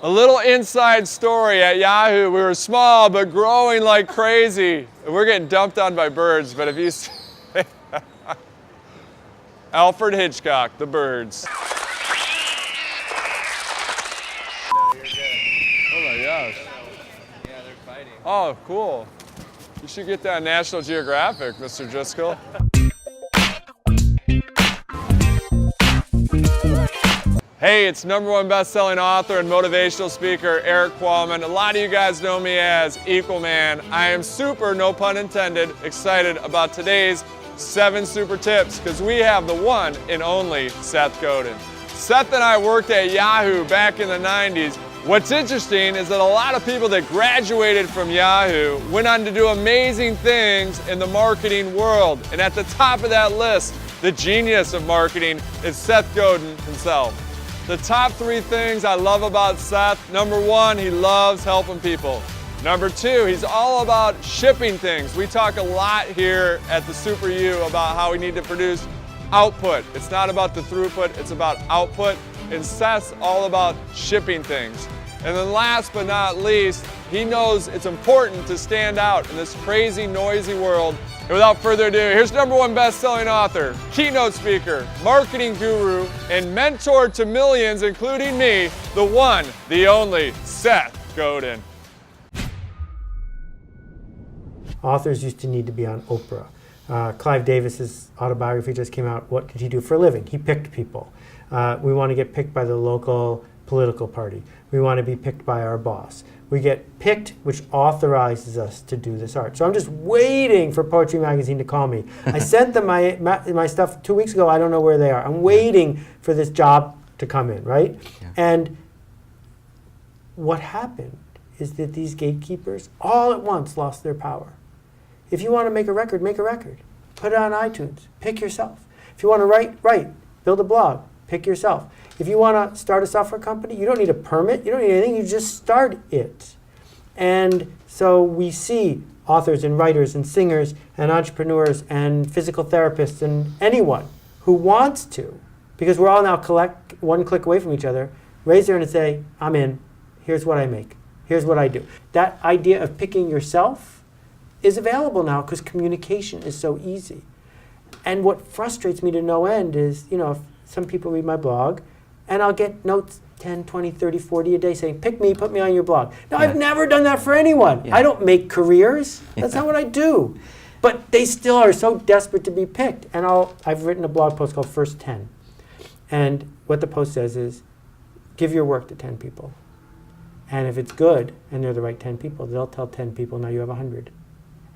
A little inside story at Yahoo. We were small, but growing like crazy. We're getting dumped on by birds, but if you Alfred Hitchcock, The Birds. No, you're good. Oh my gosh. Yeah, they're fighting. Oh, cool. You should get that on National Geographic, Mr. Driscoll. Hey, it's #1 best-selling author and motivational speaker Erik Qualman. A lot of you guys know me as Equalman. I am super, no pun intended, excited about today's 7 super tips because we have the one and only Seth Godin. Seth and I worked at Yahoo back in the 90s. What's interesting is that a lot of people that graduated from Yahoo went on to do amazing things in the marketing world. And at the top of that list, the genius of marketing is Seth Godin himself. The top 3 things I love about Seth: #1, he loves helping people. #2, he's all about shipping things. We talk a lot here at the Super U about how we need to produce output. It's not about the throughput, it's about output. And Seth's all about shipping things. And then last but not least, he knows it's important to stand out in this crazy, noisy world. And without further ado, here's #1 best-selling author, keynote speaker, marketing guru, and mentor to millions, including me, the one, the only, Seth Godin. Authors used to need to be on Oprah. Clive Davis's autobiography just came out. What did he do for a living? He picked people. We want to get picked by the local political party. We want to be picked by our boss. We get picked, which authorizes us to do this art. So I'm just waiting for Poetry Magazine to call me. I sent them my stuff 2 weeks ago. I don't know where they are. I'm waiting for this job to come in, right? Yeah. And what happened is that these gatekeepers all at once lost their power. If you want to make a record, make a record. Put it on iTunes. Pick yourself. If you want to write. Build a blog. Pick yourself. If you want to start a software company, you don't need a permit. You don't need anything. You just start it. And so we see authors and writers and singers and entrepreneurs and physical therapists and anyone who wants to, because we're all now one click away from each other, raise their hand and say, I'm in. Here's what I make. Here's what I do. That idea of picking yourself is available now because communication is so easy. And what frustrates me to no end is, if some people read my blog and I'll get notes 10, 20, 30, 40 a day saying, pick me, put me on your blog. Now, I've never done that for anyone. I don't make careers. That's not what I do. But they still are so desperate to be picked. And I've written a blog post called First 10. And what the post says is, give your work to 10 people. And if it's good and they're the right 10 people, they'll tell 10 people, now you have 100.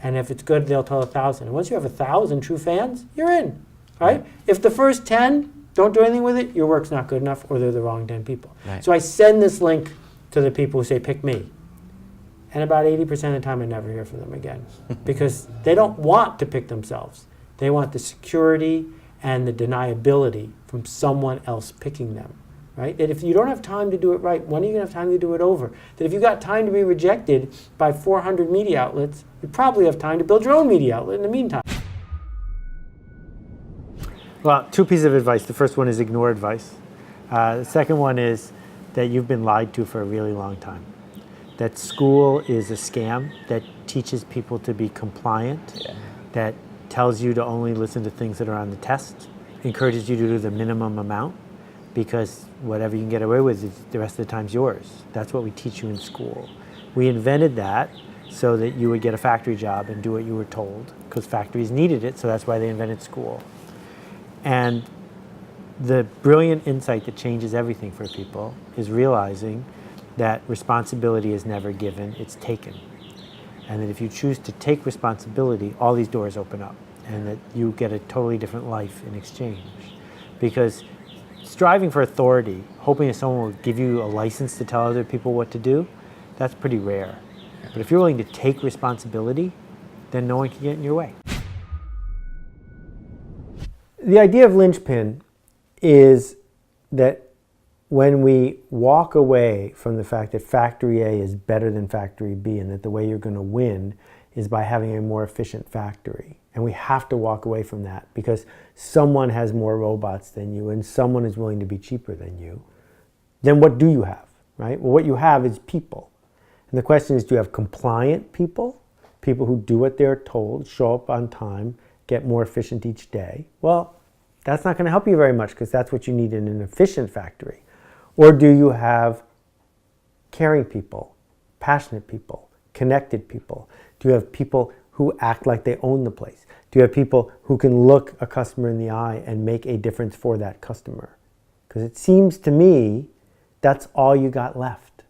And if it's good, they'll tell 1,000. And once you have 1,000 true fans, you're in, right? If the first 10 don't do anything with it, your work's not good enough or they're the wrong 10 people. Right. So I send this link to the people who say, pick me. And about 80% of the time, I never hear from them again because they don't want to pick themselves. They want the security and the deniability from someone else picking them, right? That if you don't have time to do it right, when are you going to have time to do it over? That if you got time to be rejected by 400 media outlets, you probably have time to build your own media outlet in the meantime. Well, 2 pieces of advice. The first one is ignore advice. The second one is that you've been lied to for a really long time. That school is a scam that teaches people to be compliant, that tells you to only listen to things that are on the test, encourages you to do the minimum amount, because whatever you can get away with, the rest of the time's yours. That's what we teach you in school. We invented that so that you would get a factory job and do what you were told, because factories needed it, so that's why they invented school. And the brilliant insight that changes everything for people is realizing that responsibility is never given, it's taken. And that if you choose to take responsibility, all these doors open up, and that you get a totally different life in exchange. Because striving for authority, hoping that someone will give you a license to tell other people what to do, that's pretty rare. But if you're willing to take responsibility, then no one can get in your way. The idea of linchpin is that when we walk away from the fact that factory A is better than factory B and that the way you're going to win is by having a more efficient factory, and we have to walk away from that because someone has more robots than you and someone is willing to be cheaper than you, then what do you have? right? Well, what you have is people. And the question is, do you have compliant people? People who do what they're told, show up on time, get more efficient each day? Well, that's not going to help you very much because that's what you need in an efficient factory. Or do you have caring people, passionate people, connected people? Do you have people who act like they own the place? Do you have people who can look a customer in the eye and make a difference for that customer? Because it seems to me that's all you got left.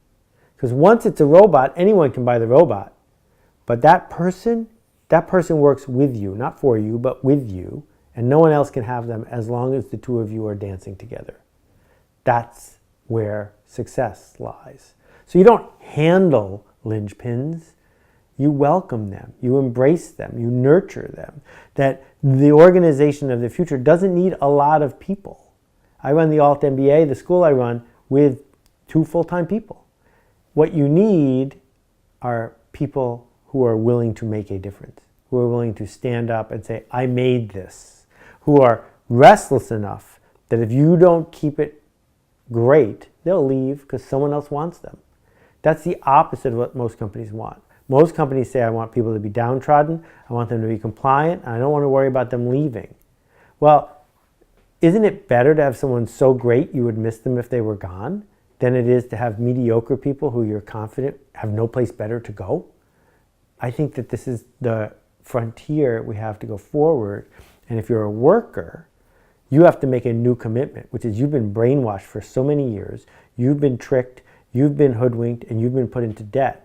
Because once it's a robot, anyone can buy the robot. But that person works with you, not for you, but with you. And no one else can have them as long as the two of you are dancing together. That's where success lies. So you don't handle linchpins. You welcome them, you embrace them, you nurture them. That the organization of the future doesn't need a lot of people. I run the Alt MBA, the school I run, with 2 full-time people. What you need are people who are willing to make a difference, who are willing to stand up and say, I made this, who are restless enough that if you don't keep it great, they'll leave because someone else wants them. That's the opposite of what most companies want. Most companies say, I want people to be downtrodden, I want them to be compliant, and I don't want to worry about them leaving. Well, isn't it better to have someone so great you would miss them if they were gone than it is to have mediocre people who you're confident have no place better to go? I think that this is the frontier we have to go forward. And if you're a worker, you have to make a new commitment, which is you've been brainwashed for so many years, you've been tricked, you've been hoodwinked, and you've been put into debt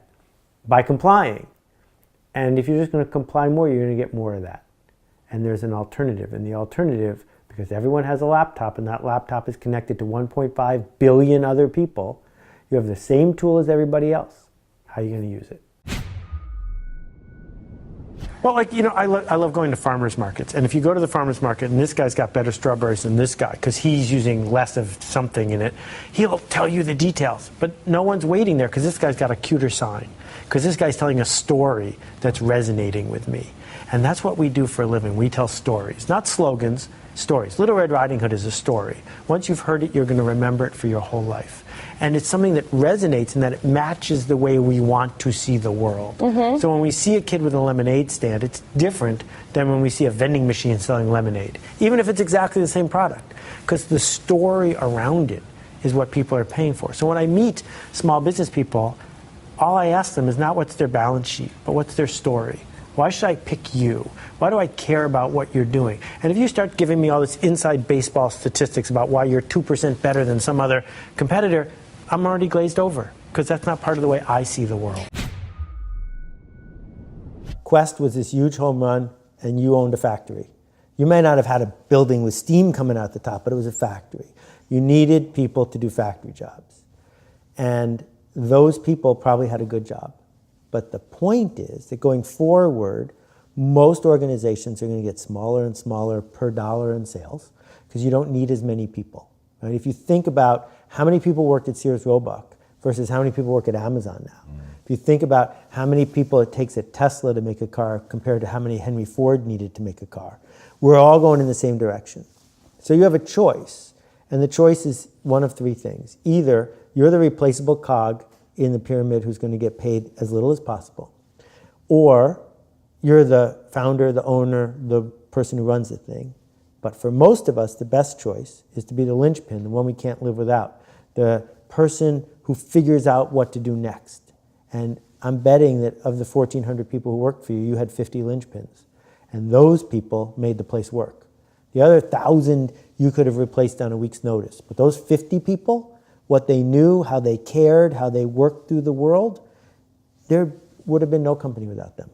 by complying. And if you're just going to comply more, you're going to get more of that. And there's an alternative. And the alternative, because everyone has a laptop and that laptop is connected to 1.5 billion other people, you have the same tool as everybody else. How are you going to use it? Well, I love going to farmers markets. And if you go to the farmers market and this guy's got better strawberries than this guy because he's using less of something in it, he'll tell you the details. But no one's waiting there because this guy's got a cuter sign, because this guy's telling a story that's resonating with me. And that's what we do for a living. We tell stories, not slogans, stories. Little Red Riding Hood is a story. Once you've heard it, you're going to remember it for your whole life. And it's something that resonates in that it matches the way we want to see the world. Mm-hmm. So when we see a kid with a lemonade stand, it's different than when we see a vending machine selling lemonade, even if it's exactly the same product, because the story around it is what people are paying for. So when I meet small business people, all I ask them is not what's their balance sheet, but what's their story. Why should I pick you? Why do I care about what you're doing? And if you start giving me all this inside baseball statistics about why you're 2% better than some other competitor, I'm already glazed over, because that's not part of the way I see the world. Quest was this huge home run, and you owned a factory. You may not have had a building with steam coming out the top, but it was a factory. You needed people to do factory jobs. And those people probably had a good job. But the point is that going forward, most organizations are going to get smaller and smaller per dollar in sales because you don't need as many people. Right? If you think about how many people worked at Sears Roebuck versus how many people work at Amazon now, if you think about how many people it takes at Tesla to make a car compared to how many Henry Ford needed to make a car, we're all going in the same direction. So you have a choice, and the choice is one of 3 things. Either you're the replaceable cog in the pyramid who's going to get paid as little as possible, or you're the founder, the owner, the person who runs the thing. But for most of us, the best choice is to be the linchpin, the one we can't live without, the person who figures out what to do next. And I'm betting that of the 1,400 people who worked for you, you had 50 linchpins. And those people made the place work. The other 1,000 you could have replaced on a week's notice. But those 50 people, what they knew, how they cared, how they worked through the world, there would have been no company without them.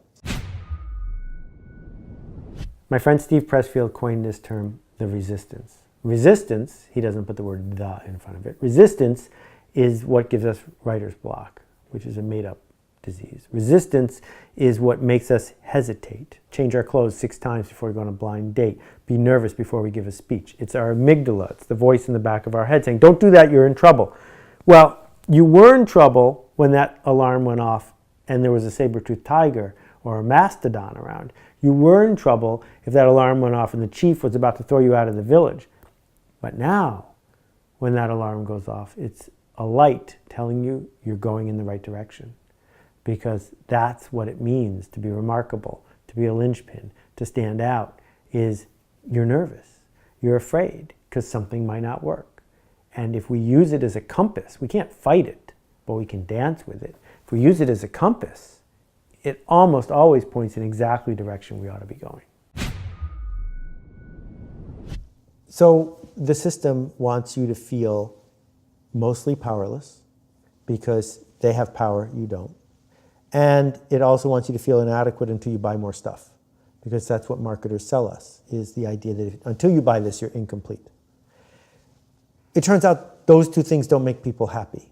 My friend Steve Pressfield coined this term, the resistance. Resistance, he doesn't put the word "the" in front of it. Resistance is what gives us writer's block, which is a made-up disease. Resistance is what makes us hesitate, change our clothes 6 times before we go on a blind date, be nervous before we give a speech. It's our amygdala, it's the voice in the back of our head saying, don't do that, you're in trouble. Well, you were in trouble when that alarm went off and there was a saber-toothed tiger or a mastodon around. You were in trouble if that alarm went off and the chief was about to throw you out of the village. But now, when that alarm goes off, it's a light telling you you're going in the right direction. Because that's what it means to be remarkable, to be a linchpin, to stand out, is you're nervous, you're afraid, because something might not work. And if we use it as a compass, we can't fight it, but we can dance with it. If we use it as a compass, it almost always points in exactly the direction we ought to be going. So the system wants you to feel mostly powerless because they have power, you don't. And it also wants you to feel inadequate until you buy more stuff, because that's what marketers sell us, is the idea that until you buy this, you're incomplete. It turns out those two things don't make people happy.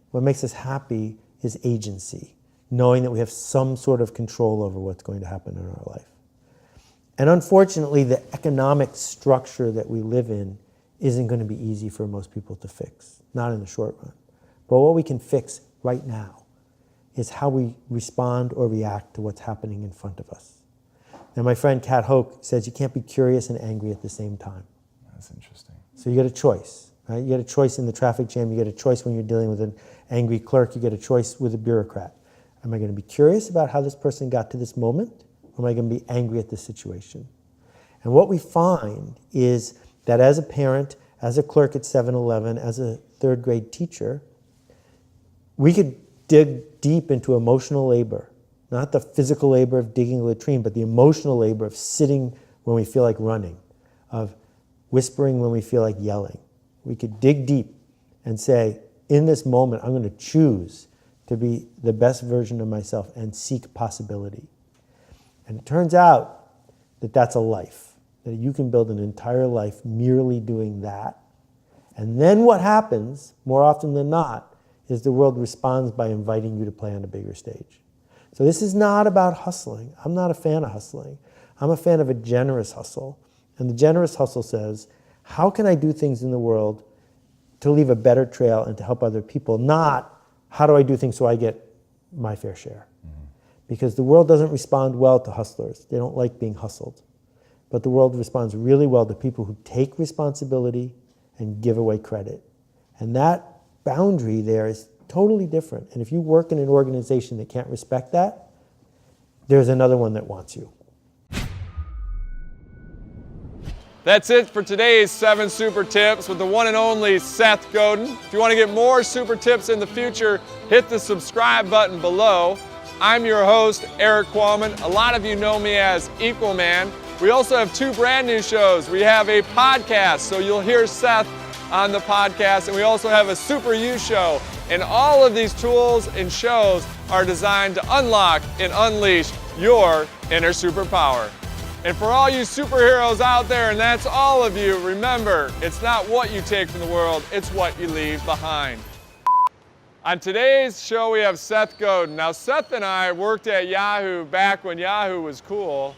What makes us happy is agency, knowing that we have some sort of control over what's going to happen in our life. And unfortunately, the economic structure that we live in isn't going to be easy for most people to fix, not in the short run. But what we can fix right now is how we respond or react to what's happening in front of us. Now, my friend Kat Hoke says you can't be curious and angry at the same time. That's interesting. So you get a choice, right? You get a choice in the traffic jam. You get a choice when you're dealing with an angry clerk. You get a choice with a bureaucrat. Am I going to be curious about how this person got to this moment? Or am I going to be angry at this situation? And what we find is that as a parent, as a clerk at 7-Eleven, as a third grade teacher, we could dig deep into emotional labor, not the physical labor of digging a latrine, but the emotional labor of sitting when we feel like running, of whispering when we feel like yelling. We could dig deep and say, in this moment, I'm going to choose to be the best version of myself and seek possibility. And it turns out that that's a life, that you can build an entire life merely doing that. And then what happens, more often than not, is the world responds by inviting you to play on a bigger stage. So this is not about hustling. I'm not a fan of hustling. I'm a fan of a generous hustle. And the generous hustle says, how can I do things in the world to leave a better trail and to help other people? Not, how do I do things so I get my fair share? Mm-hmm. Because the world doesn't respond well to hustlers. They don't like being hustled. But the world responds really well to people who take responsibility and give away credit. And that boundary there is totally different. And if you work in an organization that can't respect that, there's another one that wants you. That's it for today's 7 super tips with the one and only Seth Godin. If you want to get more super tips in the future, hit the subscribe button below. I'm your host, Erik Qualman. A lot of you know me as Equalman. We also have 2 brand new shows. We have a podcast, so you'll hear Seth on the podcast, and we also have a Super You show. And all of these tools and shows are designed to unlock and unleash your inner superpower. And for all you superheroes out there, and that's all of you, remember, it's not what you take from the world, it's what you leave behind. On today's show, we have Seth Godin. Now, Seth and I worked at Yahoo back when Yahoo was cool.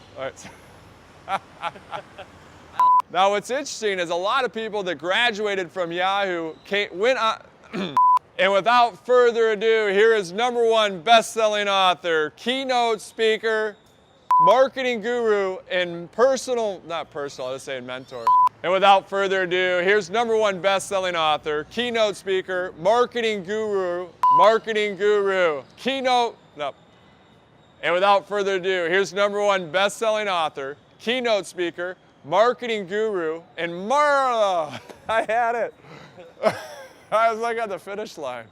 Now, what's interesting is a lot of people that graduated from Yahoo went on. And without further ado, here is #1 best-selling author, keynote speaker, marketing guru, and mentor. And without further ado, here's #1 best-selling author, keynote speaker, marketing guru, keynote, no. And without further ado, here's #1 best-selling author, keynote speaker, marketing guru, and I had it. I was like at the finish line.